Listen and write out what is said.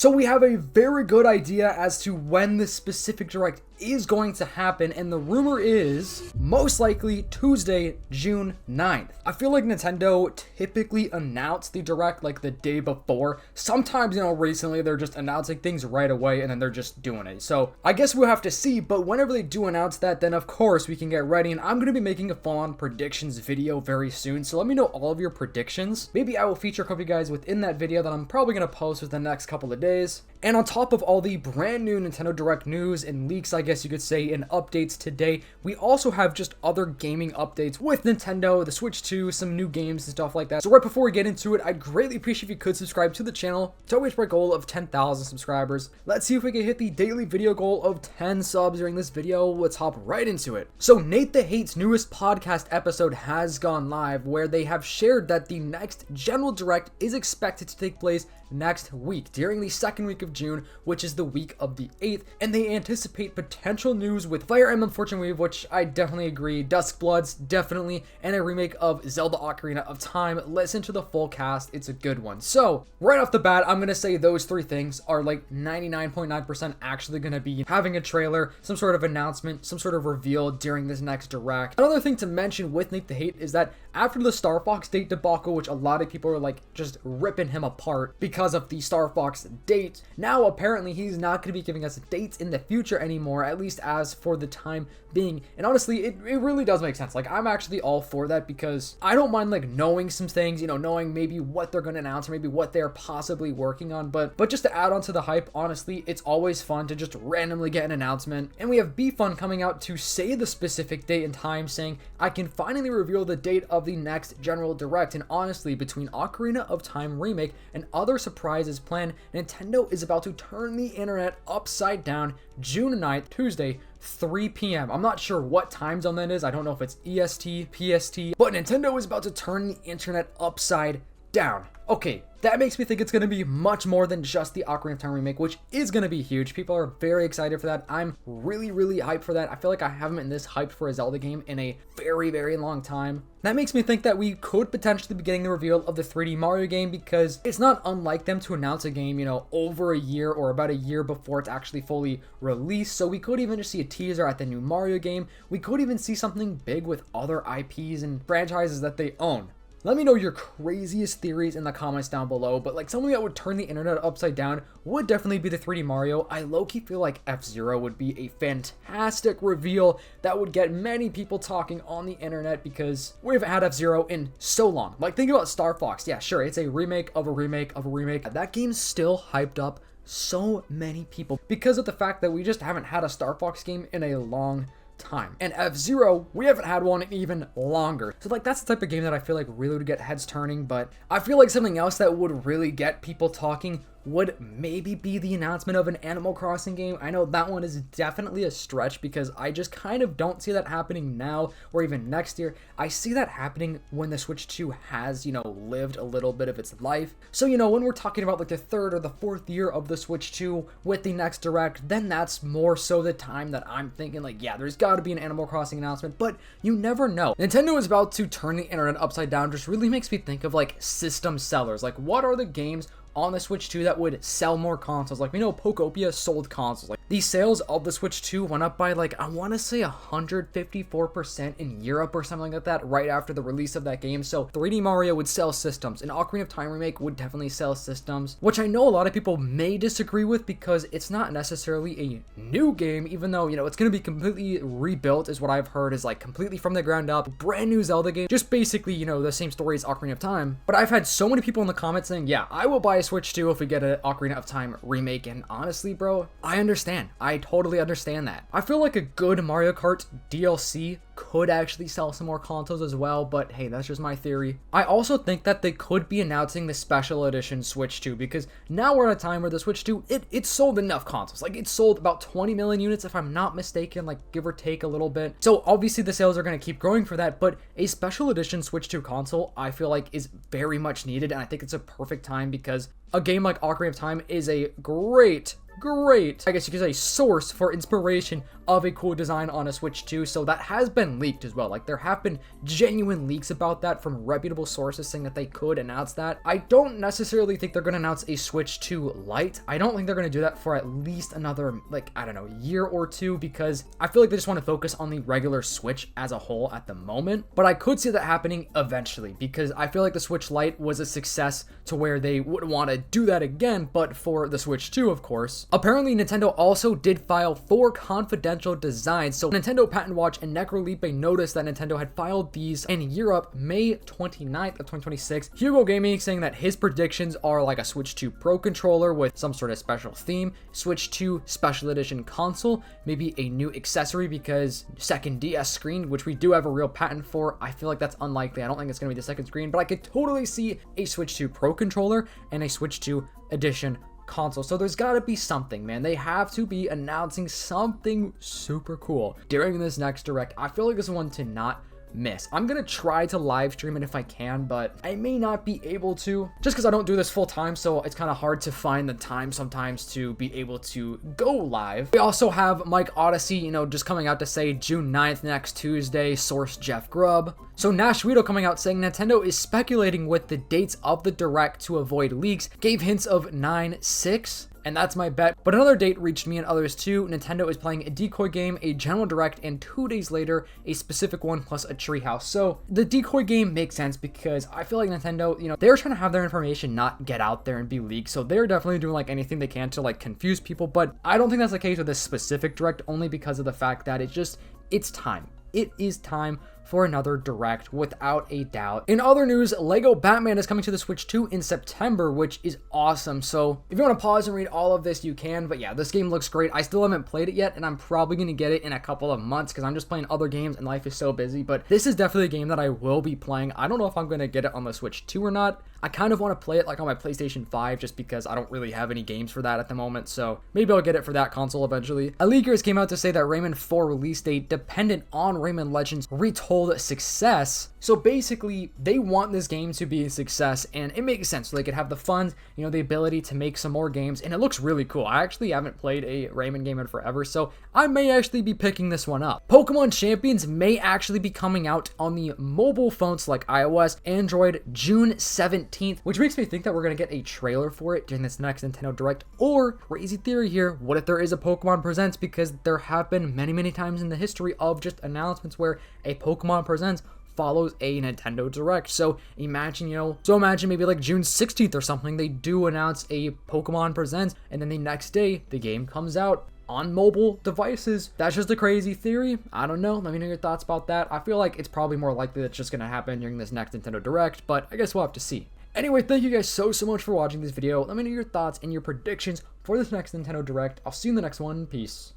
So we have a very good idea as to when this specific direct is going to happen, and the rumor is most likely Tuesday, June 9th. I feel like Nintendo typically announce the direct like the day before. Sometimes, recently they're just announcing things right away and then they're just doing it. So I guess we'll have to see, but whenever they do announce that, then of course we can get ready, and I'm going to be making a full-on predictions video very soon. So let me know all of your predictions. Maybe I will feature a couple of you guys within that video that I'm probably going to post within the next couple of days. And on top of all the brand new Nintendo Direct news and leaks, I guess you could say, and updates today, we also have just other gaming updates with Nintendo, the Switch 2, some new games and stuff like that. So right before we get into it, I'd greatly appreciate if you could subscribe to the channel to always reach my goal of 10,000 subscribers. Let's see if we can hit the daily video goal of 10 subs during this video. Let's hop right into it. So Nate the Hate's newest podcast episode has gone live, where they have shared that the next General Direct is expected to take place next week during the second week of June, which is the week of the 8th, and they anticipate potential news with Fire Emblem Fortune Wave, which I definitely agree, Dusk Bloods definitely, and a remake of Zelda Ocarina of Time. Listen to the full cast, it's a good one. So right off the bat, I'm gonna say those three things are like 99.9% actually gonna be having a trailer, some sort of announcement, some sort of reveal during this next direct. Another thing to mention with Nate the Hate is that after the Star Fox date debacle, which a lot of people are like just ripping him apart because of the Star Fox date, now apparently he's not going to be giving us dates in the future anymore, at least as for the time being. And honestly, it really does make sense. Like, I'm actually all for that, because I don't mind like knowing some things, knowing maybe what they're going to announce or maybe what they're possibly working on, but just to add on to the hype, honestly, it's always fun to just randomly get an announcement. And we have BFun coming out to say the specific date and time, saying, "I can finally reveal the date of the next General Direct, and honestly, between Ocarina of Time Remake and other surprises planned, Nintendo is about to turn the internet upside down June 9th, Tuesday, 3 p.m. I'm not sure what time zone that is. I don't know if it's EST, PST, but Nintendo is about to turn the internet upside down. Okay, that makes me think it's going to be much more than just the Ocarina of Time remake, which is going to be huge. People are very excited for that. I'm really, really hyped for that. I feel like I haven't been this hyped for a Zelda game in a very, very long time. That makes me think that we could potentially be getting the reveal of the 3D Mario game, because it's not unlike them to announce a game, over a year or about a year before it's actually fully released. So we could even just see a teaser at the new Mario game. We could even see something big with other IPs and franchises that they own. Let me know your craziest theories in the comments down below, but like something that would turn the internet upside down would definitely be the 3D Mario. I low-key feel like F-Zero would be a fantastic reveal that would get many people talking on the internet, because we haven't had F-Zero in so long. Like, think about Star Fox. Yeah, sure, it's a remake of a remake of a remake. That game's still hyped up so many people because of the fact that we just haven't had a Star Fox game in a long time. And F-Zero, we haven't had one in even longer. So like, that's the type of game that I feel like really would get heads turning. But I feel like something else that would really get people talking would maybe be the announcement of an Animal Crossing game. I know that one is definitely a stretch, because I just kind of don't see that happening now or even next year. I see that happening when the Switch 2 has, lived a little bit of its life. So, when we're talking about like the third or the fourth year of the Switch 2 with the next direct, then that's more so the time that I'm thinking like, yeah, there's got to be an Animal Crossing announcement, but you never know. Nintendo is about to turn the internet upside down just really makes me think of like system sellers. Like, what are the games on the Switch 2 that would sell more consoles? Like, we know Pokopia sold consoles. Like, the sales of the Switch 2 went up by like, I want to say 154% in Europe or something like that right after the release of that game. So 3D Mario would sell systems, and Ocarina of Time Remake would definitely sell systems, which I know a lot of people may disagree with, because it's not necessarily a new game, even though, it's going to be completely rebuilt, is what I've heard, is like completely from the ground up, brand new Zelda game, just basically, the same story as Ocarina of Time. But I've had so many people in the comments saying, yeah, I will buy a Switch 2 if we get an Ocarina of Time remake. And honestly, bro, I understand. I totally understand that. I feel like a good Mario Kart DLC could actually sell some more consoles as well, but hey, that's just my theory. I also think that they could be announcing the special edition Switch 2, because now we're at a time where the Switch 2, it sold enough consoles. Like, it sold about 20 million units, if I'm not mistaken, like give or take a little bit. So obviously the sales are going to keep growing for that, but a special edition Switch 2 console, I feel like, is very much needed, and I think it's a perfect time, because a game like Ocarina of Time is a great, I guess you could say, source for inspiration of a cool design on a Switch 2. So that has been leaked as well. Like, there have been genuine leaks about that from reputable sources saying that they could announce that. I don't necessarily think they're going to announce a Switch 2 Lite. I don't think they're going to do that for at least another, like, I don't know, year or two, because I feel like they just want to focus on the regular Switch as a whole at the moment. But I could see that happening eventually, because I feel like the Switch Lite was a success to where they would want to do that again, but for the Switch 2, of course. Apparently, Nintendo also did file 4 confidential designs. So Nintendo Patent Watch and Necrolipe noticed that Nintendo had filed these in Europe May 29th of 2026. Hugo Gaming saying that his predictions are like a Switch 2 Pro controller with some sort of special theme, Switch 2 Special Edition console, maybe a new accessory because second DS screen, which we do have a real patent for. I feel like that's unlikely. I don't think it's going to be the second screen, but I could totally see a Switch 2 Pro controller and a Switch 2 Edition console. So there's got to be something, man. They have to be announcing something super cool during this next direct. I feel like this is one to not miss. I'm gonna try to live stream it if I can, but I may not be able to just because I don't do this full time, so it's kind of hard to find the time sometimes to be able to go live. We also have Mike Odyssey, you know, just coming out to say June 9th, next Tuesday, source Jeff Grubb. So Nash Guido coming out saying Nintendo is speculating with the dates of the direct to avoid leaks, gave hints of 9/6. And that's my bet. But another date reached me and others too. Nintendo is playing a Decoy game, a general direct, and 2 days later, a specific one plus a treehouse. So the Decoy game makes sense because I feel like Nintendo, you know, they're trying to have their information not get out there and be leaked. So they're definitely doing like anything they can to like confuse people. But I don't think that's the case with this specific direct, only because of the fact that it's time. It is time for another direct, without a doubt. In other news, Lego Batman is coming to the Switch 2 in September, which is awesome. So if you want to pause and read all of this, you can. But yeah, this game looks great. I still haven't played it yet, and I'm probably going to get it in a couple of months because I'm just playing other games and life is so busy. But this is definitely a game that I will be playing. I don't know if I'm going to get it on the Switch 2 or not. I kind of want to play it like on my PlayStation 5 just because I don't really have any games for that at the moment. So maybe I'll get it for that console eventually. A leakers came out to say that Rayman 4 release date dependent on Rayman Legends Retold success. So basically, they want this game to be a success, and it makes sense. So they could have the funds, you know, the ability to make some more games, and it looks really cool. I actually haven't played a Rayman game in forever, so I may actually be picking this one up. Pokemon Champions may actually be coming out on the mobile phones like iOS, Android, June 17th, which makes me think that we're going to get a trailer for it during this next Nintendo Direct. Or, crazy theory here, what if there is a Pokemon Presents? Because there have been many times in the history of just announcements where a Pokemon Presents follows a Nintendo Direct. So imagine maybe like June 16th or something, they do announce a Pokemon Presents, and then the next day the game comes out on mobile devices. That's just a crazy theory. I don't know. Let me know your thoughts about that. I feel like it's probably more likely that's just going to happen during this next Nintendo Direct, but I guess we'll have to see. Anyway, thank you guys so much for watching this video. Let me know your thoughts and your predictions for this next Nintendo Direct. I'll see you in the next one. Peace.